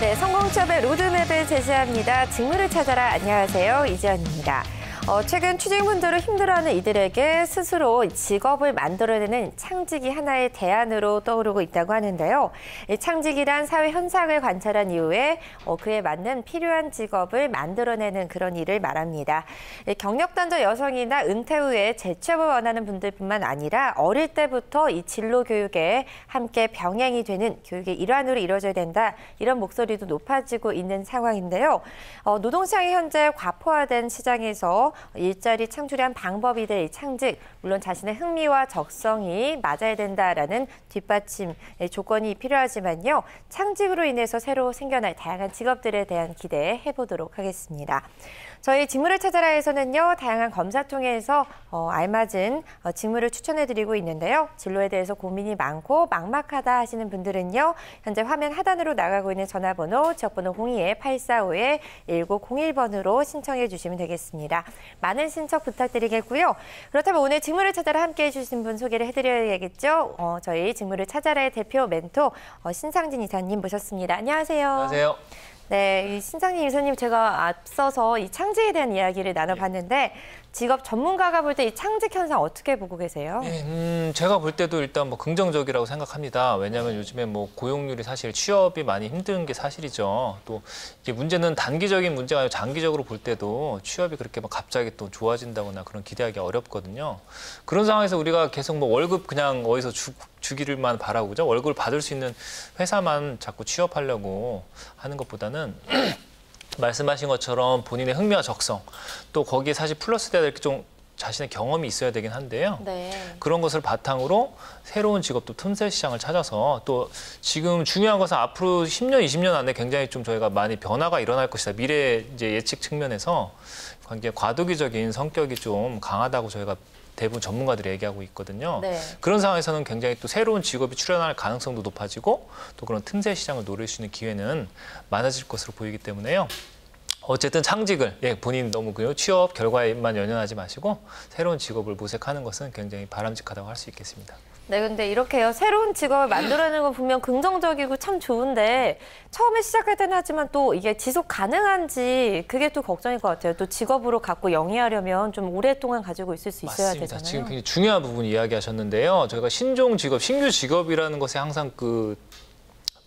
네, 성공 취업의 로드맵을 제시합니다. 직무를 찾아라. 안녕하세요. 이지연입니다. 최근 취직문제로 힘들어하는 이들에게 스스로 직업을 만들어내는 창직이 하나의 대안으로 떠오르고 있다고 하는데요. 이 창직이란 사회 현상을 관찰한 이후에 그에 맞는 필요한 직업을 만들어내는 그런 일을 말합니다. 경력단절 여성이나 은퇴 후에 재취업을 원하는 분들뿐만 아니라 어릴 때부터 이 진로 교육에 함께 병행이 되는 교육의 일환으로 이루어져야 된다. 이런 목소리도 높아지고 있는 상황인데요. 노동시장이 현재 과포화된 시장에서 일자리 창출한 방법이 될 창직, 물론 자신의 흥미와 적성이 맞아야 된다라는 뒷받침 조건이 필요하지만요. 창직으로 인해서 새로 생겨날 다양한 직업들에 대한 기대해 보도록 하겠습니다. 저희 직무를 찾아라에서는요, 다양한 검사 통해서 알맞은 직무를 추천해드리고 있는데요. 진로에 대해서 고민이 많고 막막하다 하시는 분들은요, 현재 화면 하단으로 나가고 있는 전화번호, 지역번호 02-8451-1901번으로 신청해 주시면 되겠습니다. 많은 신청 부탁드리겠고요. 그렇다면 오늘 직무를 찾아라 함께해 주신 분 소개를 해드려야겠죠. 저희 직무를 찾아라의 대표 멘토 신상진 이사님 모셨습니다. 안녕하세요. 안녕하세요. 네, 이 신상진 이사님 제가 앞서서 이 창직에 대한 이야기를 나눠봤는데 직업 전문가가 볼 때 이 창직 현상 어떻게 보고 계세요? 제가 볼 때도 일단 뭐 긍정적이라고 생각합니다. 왜냐하면 요즘에 뭐 고용률이 사실 취업이 많이 힘든 게 사실이죠. 또 이게 문제는 단기적인 문제가 아니라 장기적으로 볼 때도 취업이 그렇게 막 갑자기 또 좋아진다거나 그런 기대하기 어렵거든요. 그런 상황에서 우리가 계속 뭐 월급 그냥 어디서 주기를만 바라고 그죠? 월급을 받을 수 있는 회사만 자꾸 취업하려고 하는 것보다는 말씀하신 것처럼 본인의 흥미와 적성, 또 거기에 사실 플러스 돼야 될 게 좀 자신의 경험이 있어야 되긴 한데요. 네. 그런 것을 바탕으로 새로운 직업도 틈새 시장을 찾아서 또 지금 중요한 것은 앞으로 10년, 20년 안에 굉장히 좀 저희가 많이 변화가 일어날 것이다. 미래 이제 예측 측면에서 굉장히 과도기적인 성격이 좀 강하다고 저희가 대부분 전문가들이 얘기하고 있거든요. 네. 그런 상황에서는 굉장히 또 새로운 직업이 출현할 가능성도 높아지고 또 그런 틈새 시장을 노릴 수 있는 기회는 많아질 것으로 보이기 때문에요. 어쨌든 창직을 본인 너무 취업 결과에만 연연하지 마시고 새로운 직업을 모색하는 것은 굉장히 바람직하다고 할 수 있겠습니다. 네, 근데 이렇게요. 새로운 직업을 만들어내는 건 분명 긍정적이고 참 좋은데 처음에 시작할 때는 하지만 또 이게 지속 가능한지 그게 또 걱정일 것 같아요. 또 직업으로 갖고 영위하려면 좀 오랫동안 가지고 있을 수 있어야 맞습니다. 되잖아요. 지금 굉장히 중요한 부분 이야기하셨는데요. 저희가 신종 직업, 신규 직업이라는 것에 항상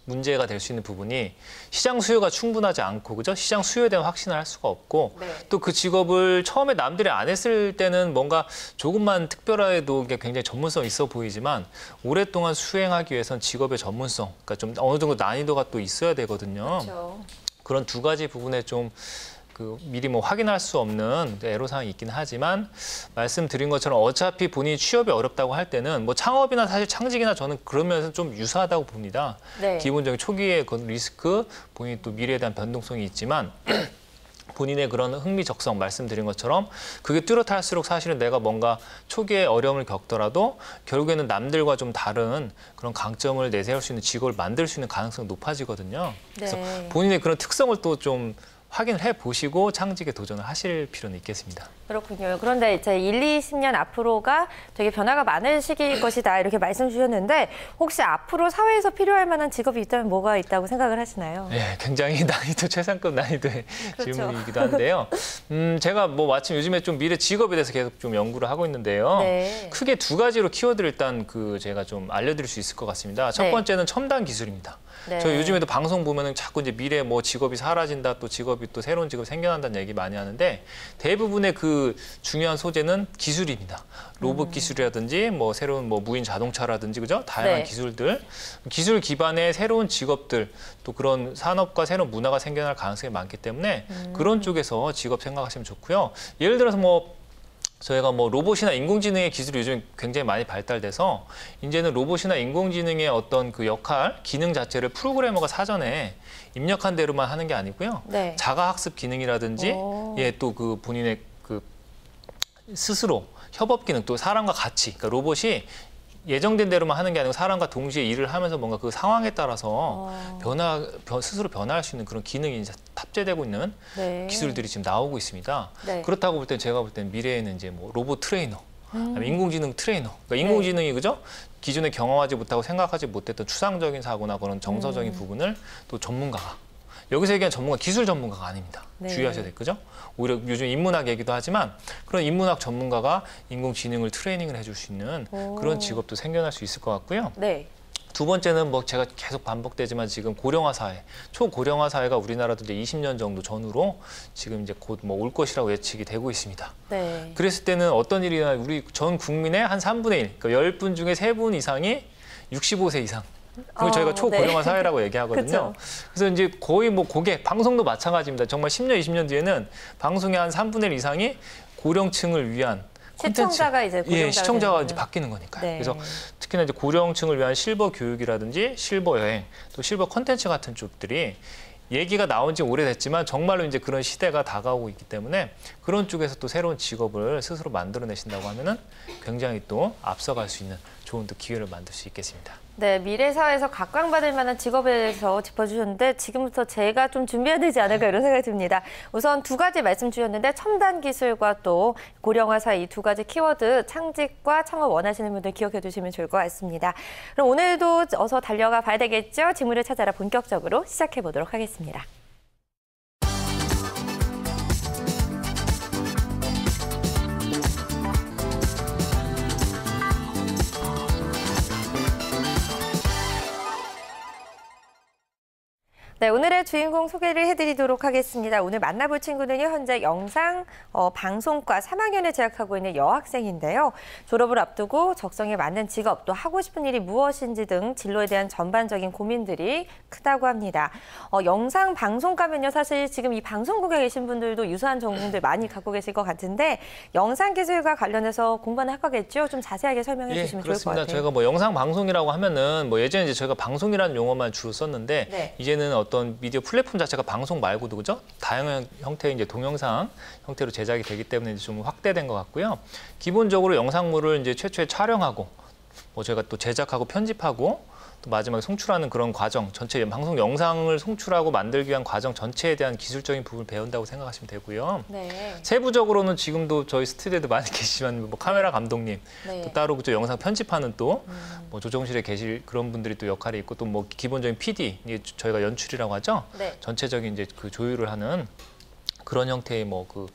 문제가 될 수 있는 부분이 시장 수요가 충분하지 않고 그죠? 시장 수요에 대한 확신을 할 수가 없고 네. 또 그 직업을 처음에 남들이 안 했을 때는 뭔가 조금만 특별해도 굉장히 전문성 있어 보이지만 오랫동안 수행하기 위해선 직업의 전문성, 그러니까 좀 어느 정도 난이도가 또 있어야 되거든요. 그렇죠. 그런 두 가지 부분에 좀 미리 뭐 확인할 수 없는 애로사항이 있긴 하지만 말씀드린 것처럼 어차피 본인이 취업이 어렵다고 할 때는 뭐 창업이나 사실 창직이나 저는 그런 면에서 좀 유사하다고 봅니다. 네. 기본적인 초기의 그 리스크, 본인이 또 미래에 대한 변동성이 있지만 본인의 그런 흥미, 적성 말씀드린 것처럼 그게 뚜렷할수록 사실은 내가 뭔가 초기에 어려움을 겪더라도 결국에는 남들과 좀 다른 그런 강점을 내세울 수 있는 직업을 만들 수 있는 가능성이 높아지거든요. 그래서 네. 본인의 그런 특성을 또 좀 확인을 해보시고 창직에 도전을 하실 필요는 있겠습니다. 그렇군요. 그런데 이제 1, 20년 앞으로가 되게 변화가 많은 시기일 것이다 이렇게 말씀 주셨는데 혹시 앞으로 사회에서 필요할 만한 직업이 있다면 뭐가 있다고 생각을 하시나요? 네, 굉장히 난이도 최상급 난이도의 그렇죠. 질문이기도 한데요. 제가 뭐 마침 요즘에 좀 미래 직업에 대해서 계속 좀 연구를 하고 있는데요. 네. 크게 두 가지로 키워드를 일단 제가 좀 알려드릴 수 있을 것 같습니다. 첫 네. 번째는 첨단 기술입니다. 네. 저희 요즘에도 방송 보면은 자꾸 이제 미래 뭐 직업이 사라진다, 또 직업이 또 새로운 직업이 생겨난다는 얘기 많이 하는데 대부분의 그 중요한 소재는 기술입니다. 로봇 기술이라든지 뭐 새로운 뭐 무인 자동차라든지 그죠? 다양한 네. 기술들, 기술 기반의 새로운 직업들 또 그런 산업과 새로운 문화가 생겨날 가능성이 많기 때문에 그런 쪽에서 직업 생각하시면 좋고요. 예를 들어서 저희가 로봇이나 인공지능의 기술이 요즘 굉장히 많이 발달돼서 이제는 로봇이나 인공지능의 어떤 그 역할, 기능 자체를 프로그래머가 사전에 입력한 대로만 하는 게 아니고요. 네. 자가학습 기능이라든지 또 그 본인의 그 스스로 협업 기능, 또 사람과 같이, 그러니까 로봇이 예정된 대로만 하는 게 아니고 사람과 동시에 일을 하면서 뭔가 그 상황에 따라서 스스로 변화할 수 있는 그런 기능이 이제 탑재되고 있는 네. 기술들이 지금 나오고 있습니다. 네. 그렇다고 볼 때 제가 볼 때는 미래에는 이제 뭐 로봇 트레이너, 인공지능 트레이너, 그러니까 인공지능이 그죠? 기존에 경험하지 못하고 생각하지 못했던 추상적인 사고나 그런 정서적인 부분을 또 전문가가 여기서 얘기한 전문가, 기술 전문가가 아닙니다. 네. 주의하셔야 될 거죠. 오히려 요즘 인문학 얘기도 하지만 그런 인문학 전문가가 인공지능을 트레이닝을 해줄 수 있는 그런 직업도 생겨날 수 있을 것 같고요. 네. 두 번째는 뭐 제가 계속 반복되지만 지금 고령화 사회, 초고령화 사회가 우리나라도 이제 20년 정도 전후로 지금 이제 곧 뭐 올 것이라고 예측이 되고 있습니다. 네. 그랬을 때는 어떤 일이 일어나 우리 전 국민의 한 3분의 1, 그러니까 10분 중에 3분 이상이 65세 이상. 그리고 저희가 초고령화 네. 사회라고 얘기하거든요. 그래서 이제 거의 뭐 고객, 방송도 마찬가지입니다. 정말 10년, 20년 뒤에는 방송의 한 3분의 1 이상이 고령층을 위한 시청자가 이제 예, 시청자가 되는 이제 바뀌는 거니까요. 네. 그래서 특히나 이제 고령층을 위한 실버 교육이라든지 실버 여행, 또 실버 콘텐츠 같은 쪽들이 얘기가 나온 지 오래됐지만 정말로 이제 그런 시대가 다가오고 있기 때문에 그런 쪽에서 또 새로운 직업을 스스로 만들어내신다고 하면은 굉장히 또 앞서갈 수 있는 좋은 또 기회를 만들 수 있겠습니다. 네, 미래 사회에서 각광받을 만한 직업에 대해서 짚어주셨는데 지금부터 제가 좀 준비해야 되지 않을까 이런 생각이 듭니다. 우선 두 가지 말씀 주셨는데 첨단 기술과 또 고령화 사회 이 두 가지 키워드 창직과 창업 원하시는 분들 기억해 두시면 좋을 것 같습니다. 그럼 오늘도 어서 달려가 봐야 되겠죠? 직무를 찾아라 본격적으로 시작해 보도록 하겠습니다. 네, 오늘의 주인공 소개를 해드리도록 하겠습니다. 오늘 만나볼 친구는요, 현재 영상 방송과 3학년에 재학하고 있는 여학생인데요. 졸업을 앞두고 적성에 맞는 직업, 또 하고 싶은 일이 무엇인지 등 진로에 대한 전반적인 고민들이 크다고 합니다. 영상 방송가면요, 사실 지금 이 방송국에 계신 분들도 유사한 전공들 많이 갖고 계실 것 같은데 영상 기술과 관련해서 공부하는 학과겠죠? 좀 자세하게 설명해 주시면 좋을 것 같아요. 저희가 뭐 영상 방송이라고 하면은 뭐 예전에 이제 저희가 방송이라는 용어만 주로 썼는데 네. 이제는 어떤 미디어 플랫폼 자체가 방송 말고도 그죠? 다양한 형태의 이제 동영상 형태로 제작이 되기 때문에 이제 좀 확대된 것 같고요. 기본적으로 영상물을 이제 최초에 촬영하고 뭐 저희가 또 제작하고 편집하고 또 마지막에 송출하는 그런 과정 전체 방송 영상을 송출하고 만들기 위한 과정 전체에 대한 기술적인 부분을 배운다고 생각하시면 되고요. 네. 세부적으로는 지금도 저희 스튜디오에도 많이 계시지만 뭐 카메라 감독님 네. 또 따로 그죠 영상 편집하는 또 뭐 조정실에 계실 그런 분들이 또 역할이 있고 또 뭐 기본적인 PD 이게 저희가 연출이라고 하죠. 네. 전체적인 이제 그 조율을 하는 그런 형태의 뭐 그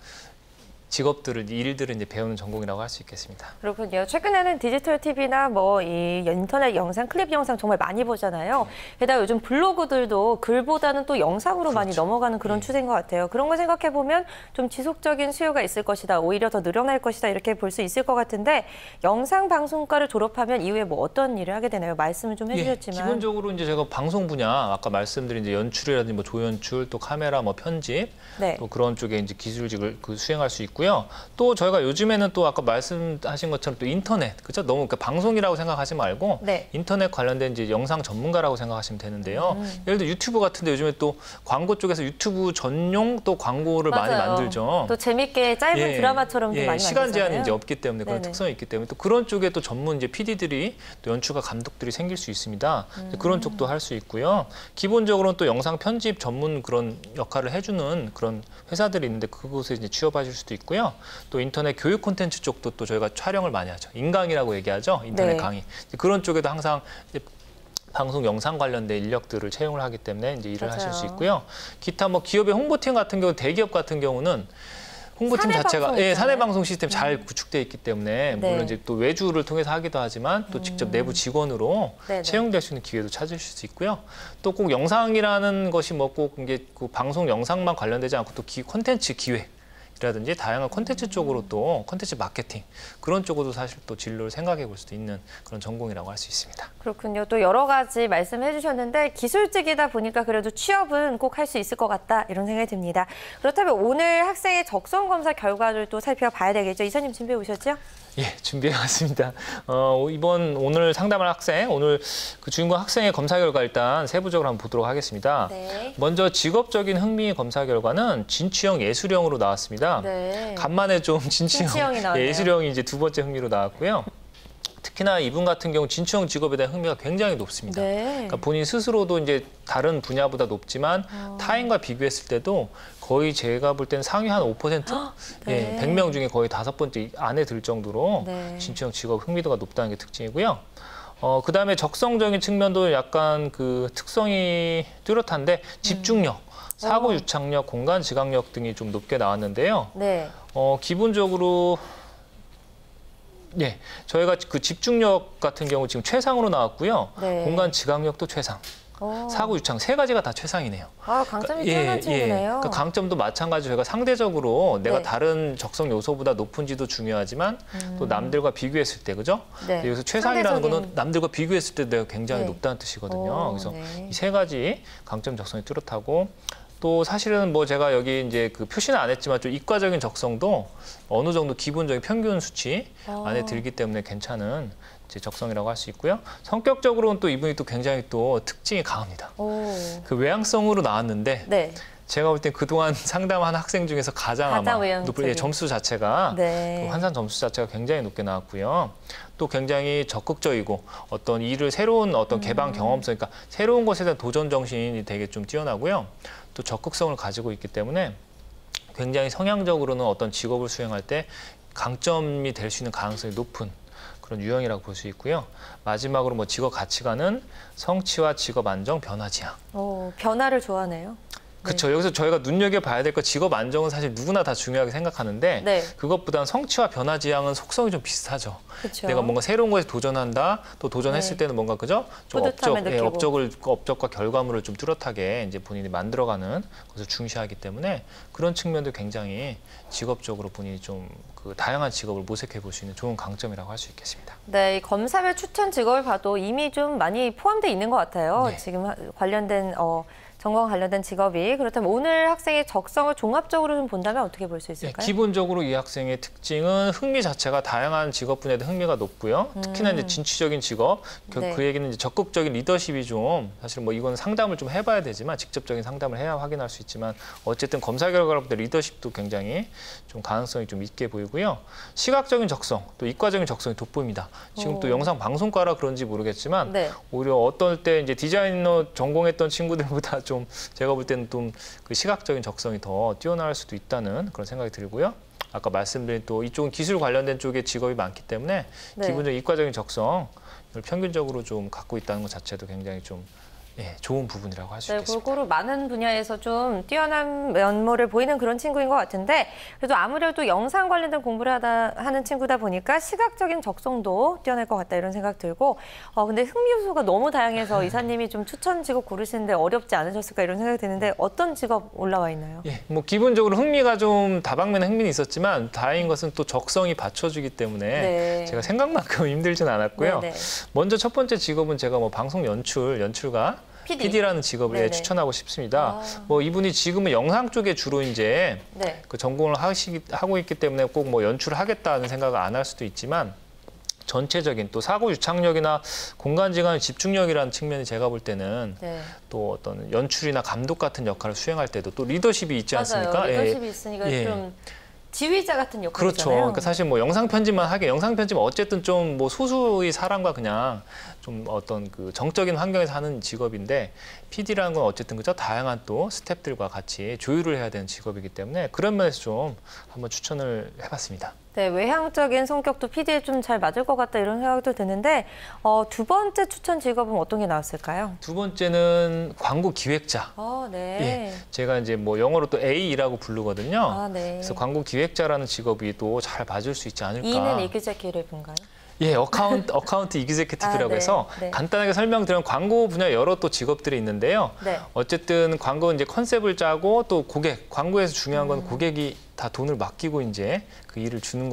직업들을 일들을 이제 배우는 전공이라고 할 수 있겠습니다. 그렇군요. 최근에는 디지털 TV나 뭐 이 인터넷 영상, 클립 영상 정말 많이 보잖아요. 게다가 요즘 블로그들도 글보다는 또 영상으로 많이 넘어가는 그런 추세인 것 같아요. 그런 거 생각해 보면 좀 지속적인 수요가 있을 것이다. 오히려 더 늘어날 것이다. 이렇게 볼 수 있을 것 같은데 영상 방송과를 졸업하면 이후에 뭐 어떤 일을 하게 되나요? 말씀을 좀 해주셨지만. 기본적으로 이제 제가 방송 분야 아까 말씀드린 이제 연출이라든지 뭐 조연출 또 카메라 뭐 편집 네. 또 그런 쪽에 이제 기술직을 수행할 수 있고요. 또 저희가 요즘에는 또 아까 말씀하신 것처럼 또 인터넷, 그죠? 너무 그러니까 방송이라고 생각하지 말고 네. 인터넷 관련된 이제 영상 전문가라고 생각하시면 되는데요. 예를 들어 유튜브 같은데 요즘에 또 광고 쪽에서 유튜브 전용 또 광고를 많이 맞아요. 만들죠. 또 재밌게 짧은 드라마처럼도 많이 만들잖아요. 시간 제한이 이제 없기 때문에 그런 네네. 특성이 있기 때문에 또 그런 쪽에 또 전문 이제 PD들이 또 연출가 감독들이 생길 수 있습니다. 그런 쪽도 할 수 있고요. 기본적으로는 또 영상 편집 전문 그런 역할을 해주는 그런 회사들이 있는데 그곳에 이제 취업하실 수도 있고요. 또 인터넷 교육 콘텐츠 쪽도 또 저희가 촬영을 많이 하죠. 인강이라고 얘기하죠. 인터넷 네. 강의. 그런 쪽에도 항상 이제 방송 영상 관련된 인력들을 채용을 하기 때문에 이제 일을 하실 수 있고요. 기타 뭐 기업의 홍보팀 같은 경우, 대기업 같은 경우는 홍보팀 자체가 사내 방송 시스템 잘 구축돼 있기 때문에 네. 물론 이제 또 외주를 통해서 하기도 하지만 또 직접 내부 직원으로 네네. 채용될 수 있는 기회도 찾으실 수 있고요. 또 꼭 영상이라는 것이 뭐 꼭 이게 그 방송 영상만 관련되지 않고 또 콘텐츠 기획이라든지 다양한 콘텐츠 쪽으로 또 콘텐츠 마케팅 그런 쪽으로도 사실 또 진로를 생각해 볼 수도 있는 그런 전공이라고 할 수 있습니다. 그렇군요. 또 여러 가지 말씀해 주셨는데 기술직이다 보니까 그래도 취업은 꼭 할 수 있을 것 같다 이런 생각이 듭니다. 그렇다면 오늘 학생의 적성 검사 결과를 또 살펴봐야 되겠죠. 이사님 준비해 오셨죠? 예, 준비해 왔습니다. 오늘 상담할 학생, 오늘 그 주인공 학생의 검사 결과 일단 세부적으로 한번 보도록 하겠습니다. 네. 먼저 직업적인 흥미 검사 결과는 진취형 예술형으로 나왔습니다. 네. 간만에 좀 진취형이 나왔네요. 예술형이 이제 두 번째 흥미로 나왔고요. 특히나 이분 같은 경우 진취형 직업에 대한 흥미가 굉장히 높습니다. 네. 그러니까 본인 스스로도 이제 다른 분야보다 높지만 타인과 비교했을 때도 거의 제가 볼 때는 상위 한 5%? 네. 100명 중에 거의 5번째 안에 들 정도로 네. 진취형 직업 흥미도가 높다는 게 특징이고요. 그다음에 적성적인 측면도 약간 그 특성이 뚜렷한데 집중력, 사고 유착력, 공간 지각력 등이 좀 높게 나왔는데요. 네. 기본적으로 예, 저희가 그 집중력 같은 경우 지금 최상으로 나왔고요. 네. 공간 지각력도 최상. 사고 유착 세 가지가 다 최상이네요. 아, 강점이 뛰어난 친구네요. 그러니까 강점도 마찬가지로 저희가 상대적으로 내가 네. 다른 적성 요소보다 높은지도 중요하지만 또 남들과 비교했을 때 그죠? 네. 여기서 최상이라는 상대적인- 거는 남들과 비교했을 때 내가 굉장히 네. 높다는 뜻이거든요. 그래서 네. 이 세 가지 강점 적성이 뚜렷하고 또 사실은 뭐 제가 여기 이제 그 표시는 안 했지만 좀 이과적인 적성도 어느 정도 기본적인 평균 수치 안에 들기 때문에 괜찮은 이제 적성이라고 할 수 있고요. 성격적으로는 또 이분이 또 굉장히 또 특징이 강합니다. 그 외향성으로 나왔는데 네. 제가 볼 땐 그동안 상담한 학생 중에서 가장 가장 아마 외향적인. 높은 점수 자체가 네. 또 환산 점수 자체가 굉장히 높게 나왔고요. 또 굉장히 적극적이고 어떤 일을 새로운 어떤 개방 경험성, 그러니까 새로운 것에 대한 도전 정신이 되게 좀 뛰어나고요. 또 적극성을 가지고 있기 때문에 굉장히 성향적으로는 어떤 직업을 수행할 때 강점이 될 수 있는 가능성이 높은 그런 유형이라고 볼 수 있고요. 마지막으로 뭐 직업 가치관은 성취와 직업 안정, 변화 지향. 변화를 좋아하네요. 그렇죠. 여기서 저희가 눈여겨봐야 될 거 직업 안정은 사실 누구나 다 중요하게 생각하는데 네. 그것보다는 성취와 변화 지향은 속성이 좀 비슷하죠. 그렇죠. 내가 뭔가 새로운 것에 도전한다. 또 도전했을 네. 때는 뭔가 그죠? 좀 뿌듯함을 느끼고. 업적과 결과물을 좀 뚜렷하게 이제 본인이 만들어가는 것을 중시하기 때문에 그런 측면도 굉장히 직업적으로 본인이 좀 그 다양한 직업을 모색해 볼 수 있는 좋은 강점이라고 할 수 있겠습니다. 네, 이 검사별 추천 직업을 봐도 이미 좀 많이 포함되어 있는 것 같아요. 네. 지금 관련된 전공 관련된 직업이. 그렇다면 오늘 학생의 적성을 종합적으로 좀 본다면 어떻게 볼 수 네, 있을까요? 기본적으로 이 학생의 특징은 흥미 자체가 다양한 직업 분야에 대한 흥미가 높고요. 특히나 이제 진취적인 직업, 네. 그 얘기는 이제 적극적인 리더십이 좀 사실 뭐 이건 상담을 좀 해봐야 되지만 직접적인 상담을 해야 확인할 수 있지만 어쨌든 검사 결과를 볼 때 리더십도 굉장히 좀 가능성이 좀 있게 보이고요. 시각적인 적성, 또 이과적인 적성이 돋보입니다. 지금 또 영상 방송과라 그런지 모르겠지만 네. 오히려 어떨 때 이제 디자이너 전공했던 친구들보다 좀 제가 볼 때는 좀 그 시각적인 적성이 더 뛰어날 수도 있다는 그런 생각이 들고요. 아까 말씀드린 또 이쪽은 기술 관련된 쪽에 직업이 많기 때문에 네. 기본적인 이과적인 적성을 평균적으로 좀 갖고 있다는 것 자체도 굉장히 좀 좋은 부분이라고 할 수 네, 있겠습니다. 골고루 많은 분야에서 좀 뛰어난 면모를 보이는 그런 친구인 것 같은데 그래도 아무래도 영상 관련된 공부를 하는 친구다 보니까 시각적인 적성도 뛰어날 것 같다 이런 생각 들고 근데 흥미 요소가 너무 다양해서 이사님이 좀 추천 직업 고르시는데 어렵지 않으셨을까 이런 생각이 드는데 어떤 직업 올라와 있나요? 뭐 기본적으로 흥미가 좀 다방면에 흥미는 있었지만 다행인 것은 또 적성이 받쳐주기 때문에 네. 제가 생각만큼 힘들진 않았고요. 네네. 먼저 첫 번째 직업은 제가 뭐 방송 연출가 PD. PD라는 직업을 네네. 추천하고 싶습니다. 뭐 이분이 지금은 영상 쪽에 주로 이제 네. 그 전공을 하고 있기 때문에 꼭 뭐 연출을 하겠다는 생각을 안 할 수도 있지만 전체적인 또 사고 유착력이나 공간지각 집중력이라는 측면이 제가 볼 때는 네. 또 어떤 연출이나 감독 같은 역할을 수행할 때도 또 리더십이 있지 않습니까? 맞아요. 리더십이 있으니까 예. 좀 지휘자 같은 그렇죠. 역할이잖아요. 그러니까 사실 뭐 영상 편집만 하게 영상 편집은 어쨌든 좀 뭐 소수의 사람과 그냥 좀 어떤 그 정적인 환경에서 하는 직업인데 PD라는 건 어쨌든 그죠 다양한 또 스태프들과 같이 조율을 해야 되는 직업이기 때문에 그런 면에서 좀 한번 추천을 해봤습니다. 네, 외향적인 성격도 PD에 좀 잘 맞을 것 같다 이런 생각도 드는데 두 번째 추천 직업은 어떤 게 나왔을까요? 두 번째는 광고 기획자. 네. 제가 이제 뭐 영어로 또 A라고 부르거든요. 네. 그래서 광고 기획자라는 직업이 또 잘 맞을 수 있지 않을까. E는 이그제큐티브인가요? 어카운트 이그제큐티브라고 네. 해서 네. 간단하게 설명드리면 광고 분야 여러 또 직업들이 있는데요. 네. 어쨌든 광고는 이제 컨셉을 짜고 또 광고에서 중요한 건 고객이 다 돈을 맡기고 이제 그 일을 주는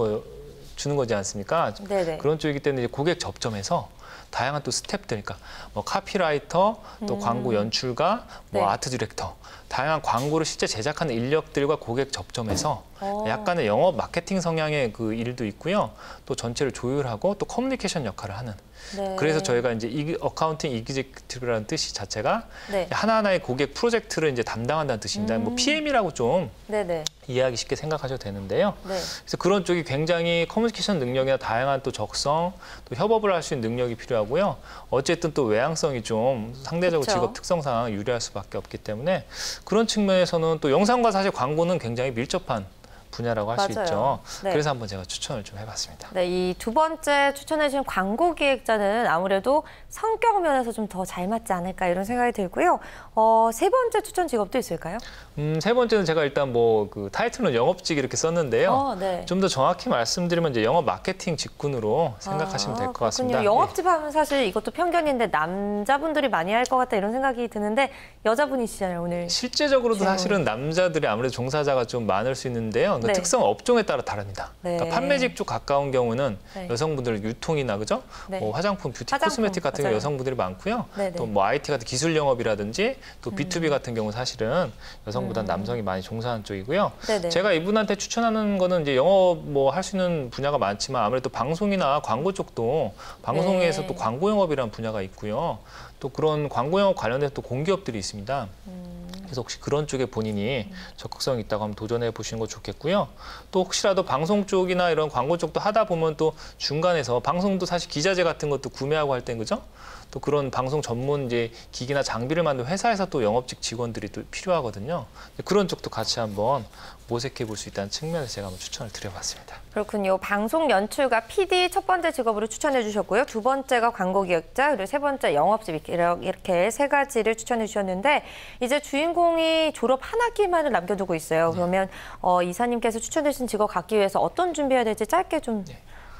거지 않습니까? 네네. 그런 쪽이기 때문에 이제 고객 접점에서 다양한 또 스태프들, 그러니까 뭐 카피라이터, 또 광고 연출가, 뭐 네. 아트 디렉터, 다양한 광고를 실제 제작하는 인력들과 고객 접점에서 약간의 영업 마케팅 성향의 그 일도 있고요. 또 전체를 조율하고 또 커뮤니케이션 역할을 하는. 네. 그래서 저희가 이제 어카운팅 이그제큐티브라는 뜻이 자체가 네. 하나하나의 고객 프로젝트를 이제 담당한다는 뜻입니다. 뭐 PM이라고 좀 네네. 이해하기 쉽게 생각하셔도 되는데요. 네. 그래서 그런 쪽이 굉장히 커뮤니케이션 능력이나 다양한 또 적성, 또 협업을 할 수 있는 능력이 필요하고요. 어쨌든 또 외향성이 좀 상대적으로 그쵸. 직업 특성상 유리할 수밖에 없기 때문에 그런 측면에서는 또 영상과 사실 광고는 굉장히 밀접한 분야라고 할 수 맞아요. 있죠. 네. 그래서 한번 제가 추천을 좀 해봤습니다. 네, 이 두 번째 추천해 주신 광고 기획자는 아무래도 성격 면에서 좀 더 잘 맞지 않을까 이런 생각이 들고요. 세 번째 추천 직업도 있을까요? 세 번째는 제가 일단 뭐 그 타이틀은 영업직 이렇게 썼는데요. 네. 좀 더 정확히 말씀드리면 이제 영업 마케팅 직군으로 생각하시면 될 것 같습니다. 영업집 하면 사실 이것도 편견인데 남자분들이 많이 할 것 같다 이런 생각이 드는데 여자분이시잖아요, 오늘. 실제적으로도 주인공이. 사실은 남자들이 아무래도 종사자가 좀 많을 수 있는데요. 그 네. 특성 업종에 따라 다릅니다. 네. 그러니까 판매직 쪽 가까운 경우는 네. 여성분들 유통이나 그죠? 네. 뭐 화장품, 뷰티, 화장품, 코스메틱 같은 맞아요. 경우 여성분들이 많고요. 네네. 또 뭐 IT 같은 기술 영업이라든지 또 B2B 같은 경우 사실은 여성보다 남성이 많이 종사하는 쪽이고요. 네네. 제가 이분한테 추천하는 거는 이제 영업 뭐 할 수 있는 분야가 많지만 아무래도 방송이나 광고 쪽도 방송에서 네. 또 광고 영업이라는 분야가 있고요. 또 그런 광고 영업 관련해서 또 공기업들이 있습니다. 그래서 혹시 그런 쪽에 본인이 적극성이 있다고 하면 도전해 보시는 거 좋겠고요. 또 혹시라도 방송 쪽이나 이런 광고 쪽도 하다 보면 또 중간에서 방송도 사실 기자재 같은 것도 구매하고 할 땐 그죠? 또 그런 방송 전문 이제 기기나 장비를 만든 회사에서 또 영업직 직원들이 또 필요하거든요. 그런 쪽도 같이 한번 모색해 볼 수 있다는 측면에서 제가 한번 추천을 드려봤습니다. 그렇군요. 방송 연출가 PD 첫 번째 직업으로 추천해 주셨고요. 두 번째가 광고 기획자, 그리고 세 번째 영업직 이렇게 세 가지를 추천해 주셨는데 이제 주인공이 졸업 한 학기만을 남겨두고 있어요. 그러면 이사님께서 추천해 주신 직업 갖기 위해서 어떤 준비해야 될지 짧게 좀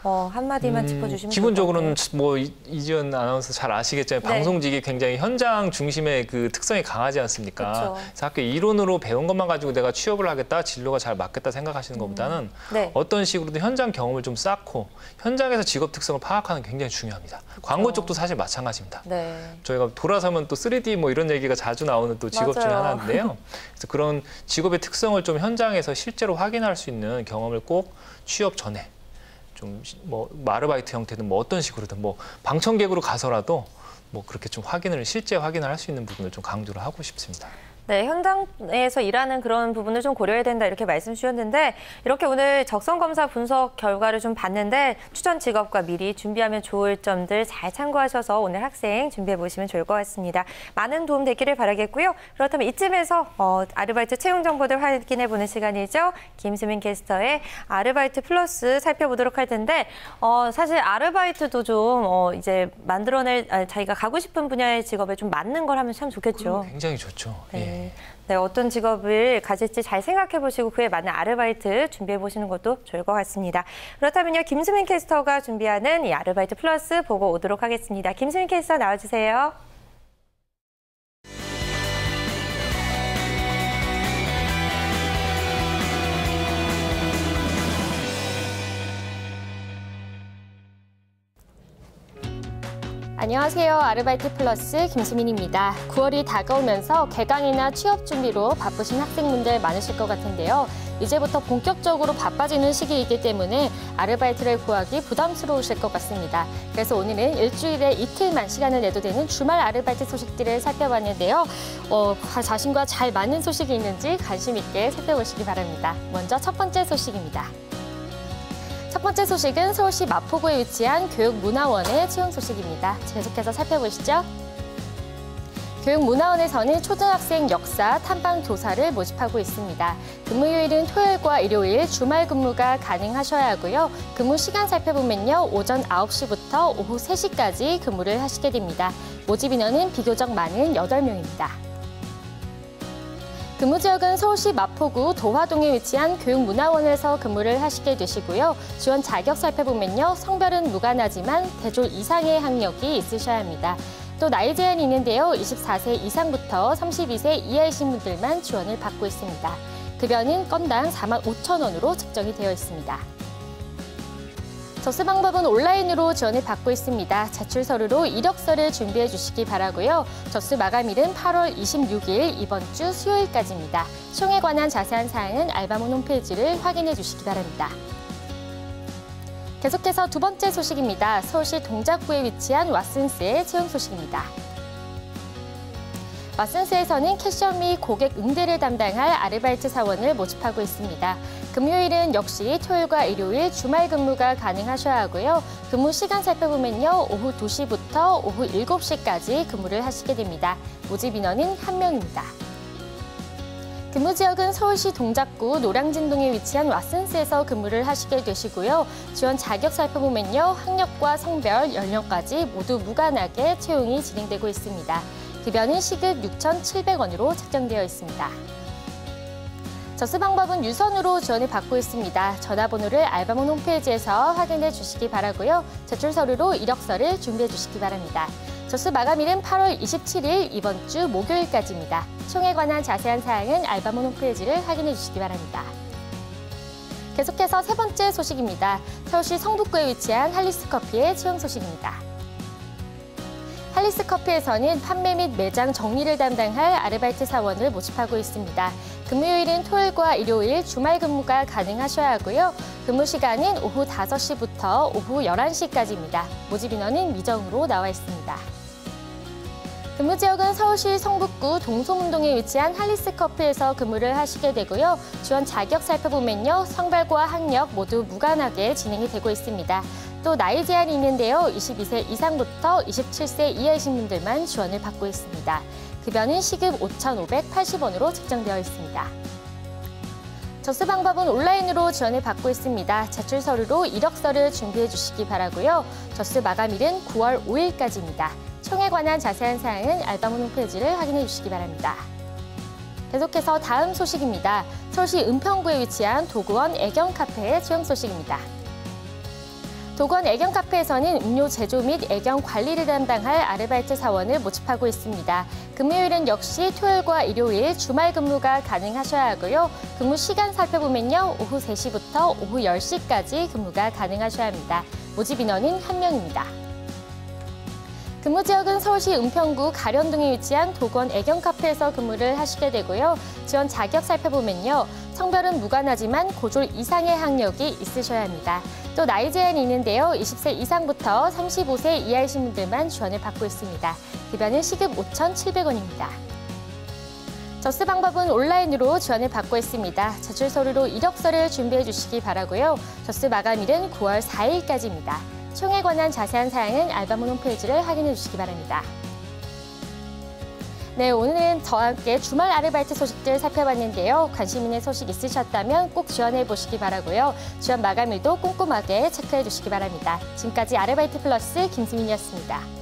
한마디만 짚어주시면 기본적으로는 뭐 이지연 아나운서 잘 아시겠지만 네. 방송직이 굉장히 현장 중심의 그 특성이 강하지 않습니까? 그렇죠. 그래서 학교 이론으로 배운 것만 가지고 내가 취업을 하겠다, 진로가 잘 맞겠다 생각하시는 것보다는 네. 어떤 식으로든 현장 경험을 좀 쌓고 현장에서 직업 특성을 파악하는 게 굉장히 중요합니다. 광고 쪽도 사실 마찬가지입니다. 네. 저희가 돌아서면 또 3D 뭐 이런 얘기가 자주 나오는 또 직업 중에 맞아요. 하나인데요. 그래서 그런 직업의 특성을 좀 현장에서 실제로 확인할 수 있는 경험을 꼭 취업 전에 좀 뭐 아르바이트 형태든 뭐 어떤 식으로든 뭐 방청객으로 가서라도 뭐 그렇게 좀 실제 확인을 할 수 있는 부분을 좀 강조를 하고 싶습니다. 네, 현장에서 일하는 그런 부분을 좀 고려해야 된다 이렇게 말씀 주셨는데 이렇게 오늘 적성검사 분석 결과를 좀 봤는데 추천 직업과 미리 준비하면 좋을 점들 잘 참고하셔서 오늘 학생 준비해 보시면 좋을 것 같습니다. 많은 도움 되기를 바라겠고요. 그렇다면 이쯤에서 아르바이트 채용 정보들 확인해 보는 시간이죠. 김수민 캐스터의 아르바이트 플러스 살펴보도록 할 텐데 사실 아르바이트도 좀 이제 만들어낼 자기가 가고 싶은 분야의 직업에 좀 맞는 걸 하면 참 좋겠죠. 굉장히 좋죠. 네. 예. 네, 어떤 직업을 가질지 잘 생각해 보시고 그에 맞는 아르바이트 준비해 보시는 것도 좋을 것 같습니다. 그렇다면요, 김수민 캐스터가 준비하는 이 아르바이트 플러스 보고 오도록 하겠습니다. 김수민 캐스터 나와주세요. 안녕하세요. 아르바이트 플러스 김수민입니다. 9월이 다가오면서 개강이나 취업 준비로 바쁘신 학생분들 많으실 것 같은데요. 이제부터 본격적으로 바빠지는 시기이기 때문에 아르바이트를 구하기 부담스러우실 것 같습니다. 그래서 오늘은 일주일에 이틀만 시간을 내도 되는 주말 아르바이트 소식들을 살펴봤는데요. 자신과 잘 맞는 소식이 있는지 관심 있게 살펴보시기 바랍니다. 먼저 첫 번째 소식입니다. 첫 번째 소식은 서울시 마포구에 위치한 교육문화원의 채용 소식입니다. 계속해서 살펴보시죠. 교육문화원에서는 초등학생 역사 탐방 교사를 모집하고 있습니다. 근무요일은 토요일과 일요일, 주말 근무가 가능하셔야 하고요. 근무 시간 살펴보면요. 오전 9시부터 오후 3시까지 근무를 하시게 됩니다. 모집 인원은 비교적 많은 8명입니다. 근무 지역은 서울시 마포구 도화동에 위치한 교육문화원에서 근무를 하시게 되시고요. 지원 자격 살펴보면요. 성별은 무관하지만 대졸 이상의 학력이 있으셔야 합니다. 또 나이 제한이 있는데요. 24세 이상부터 32세 이하이신 분들만 지원을 받고 있습니다. 급여는 건당 45,000원으로 책정이 되어 있습니다. 접수 방법은 온라인으로 지원을 받고 있습니다. 제출 서류로 이력서를 준비해 주시기 바라고요. 접수 마감일은 8월 26일 이번 주 수요일까지입니다. 시험에 관한 자세한 사항은 알바몬 홈페이지를 확인해 주시기 바랍니다. 계속해서 두 번째 소식입니다. 서울시 동작구에 위치한 왓슨스의 채용 소식입니다. 왓슨스에서는 캐셔 및 고객 응대를 담당할 아르바이트 사원을 모집하고 있습니다. 금요일은 역시 토요일과 일요일 주말 근무가 가능하셔야 하고요. 근무 시간 살펴보면요. 오후 2시부터 오후 7시까지 근무를 하시게 됩니다. 모집 인원은 1명입니다. 근무 지역은 서울시 동작구 노량진동에 위치한 왓슨스에서 근무를 하시게 되시고요. 지원 자격 살펴보면요. 학력과 성별, 연령까지 모두 무관하게 채용이 진행되고 있습니다. 급여는 시급 6,700원으로 책정되어 있습니다. 접수 방법은 유선으로 지원을 받고 있습니다. 전화번호를 알바몬 홈페이지에서 확인해 주시기 바라고요. 제출 서류로 이력서를 준비해 주시기 바랍니다. 접수 마감일은 8월 27일 이번 주 목요일까지입니다. 총에 관한 자세한 사항은 알바몬 홈페이지를 확인해 주시기 바랍니다. 계속해서 세 번째 소식입니다. 서울시 성북구에 위치한 할리스커피의 채용 소식입니다. 할리스커피에서는 판매 및 매장 정리를 담당할 아르바이트 사원을 모집하고 있습니다. 근무요일은 토요일과 일요일, 주말 근무가 가능하셔야 하고요. 근무 시간은 오후 5시부터 오후 11시까지입니다. 모집 인원은 미정으로 나와 있습니다. 근무 지역은 서울시 성북구 동소문동에 위치한 할리스커피에서 근무를 하시게 되고요. 지원 자격 살펴보면요. 성별과 학력 모두 무관하게 진행이 되고 있습니다. 또 나이 제한이 있는데요. 22세 이상부터 27세 이하이신 분들만 지원을 받고 있습니다. 급여는 시급 5,580원으로 책정되어 있습니다. 접수 방법은 온라인으로 지원을 받고 있습니다. 제출 서류로 이력서를 준비해 주시기 바라고요. 접수 마감일은 9월 5일까지입니다. 총에 관한 자세한 사항은 알바몬 홈페이지를 확인해 주시기 바랍니다. 계속해서 다음 소식입니다. 서울시 은평구에 위치한 도구원 애견카페의 채용 소식입니다. 도구원 애견카페에서는 음료 제조 및 애견 관리를 담당할 아르바이트 사원을 모집하고 있습니다. 근무요일은 역시 토요일과 일요일, 주말 근무가 가능하셔야 하고요. 근무 시간 살펴보면요. 오후 3시부터 오후 10시까지 근무가 가능하셔야 합니다. 모집 인원은 1명입니다. 근무 지역은 서울시 은평구 가련동에 위치한 도건 애견카페에서 근무를 하시게 되고요. 지원 자격 살펴보면요. 성별은 무관하지만 고졸 이상의 학력이 있으셔야 합니다. 또 나이 제한이 있는데요. 20세 이상부터 35세 이하이신 분들만 지원을 받고 있습니다. 급여는 시급 5,700원입니다. 접수 방법은 온라인으로 지원을 받고 있습니다. 제출 서류로 이력서를 준비해 주시기 바라고요. 접수 마감일은 9월 4일까지입니다. 총에 관한 자세한 사항은 알바몬 홈페이지를 확인해 주시기 바랍니다. 네, 오늘은 저와 함께 주말 아르바이트 소식들 살펴봤는데요. 관심 있는 소식 있으셨다면 꼭 지원해 보시기 바라고요. 지원 마감일도 꼼꼼하게 체크해 주시기 바랍니다. 지금까지 아르바이트 플러스 김수민이었습니다.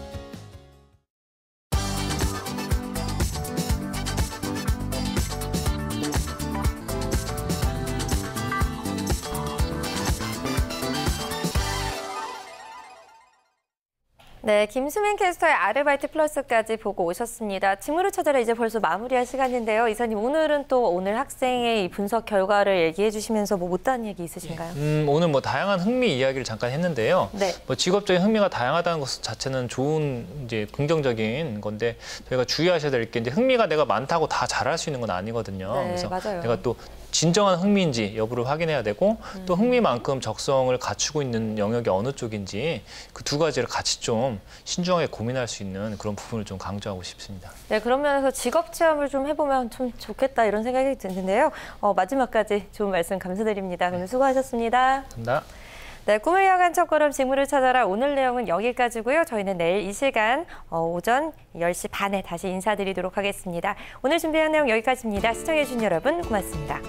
네, 김수민 캐스터의 아르바이트 플러스까지 보고 오셨습니다. 직무를 찾아라 이제 벌써 마무리할 시간인데요. 이사님, 오늘은 또 오늘 학생의 이 분석 결과를 얘기해 주시면서 뭐 못다한 얘기 있으신가요? 오늘 뭐 다양한 흥미 이야기를 잠깐 했는데요. 네. 뭐 직업적인 흥미가 다양하다는 것 자체는 좋은 이제 긍정적인 건데 저희가 주의하셔야 될 게 이제 흥미가 내가 많다고 다 잘할 수 있는 건 아니거든요. 네, 그래서 맞아요. 내가 또 진정한 흥미인지 여부를 확인해야 되고 또 흥미만큼 적성을 갖추고 있는 영역이 어느 쪽인지 그 두 가지를 같이 좀 신중하게 고민할 수 있는 그런 부분을 좀 강조하고 싶습니다. 네, 그런 면에서 직업 체험을 좀 해보면 좀 좋겠다 이런 생각이 드는데요. 마지막까지 좋은 말씀 감사드립니다. 오늘 수고하셨습니다. 감사합니다. 네, 꿈을 향한 첫걸음 직무를 찾아라. 오늘 내용은 여기까지고요. 저희는 내일 이 시간 오전 10시 반에 다시 인사드리도록 하겠습니다. 오늘 준비한 내용 여기까지입니다. 시청해주신 여러분 고맙습니다.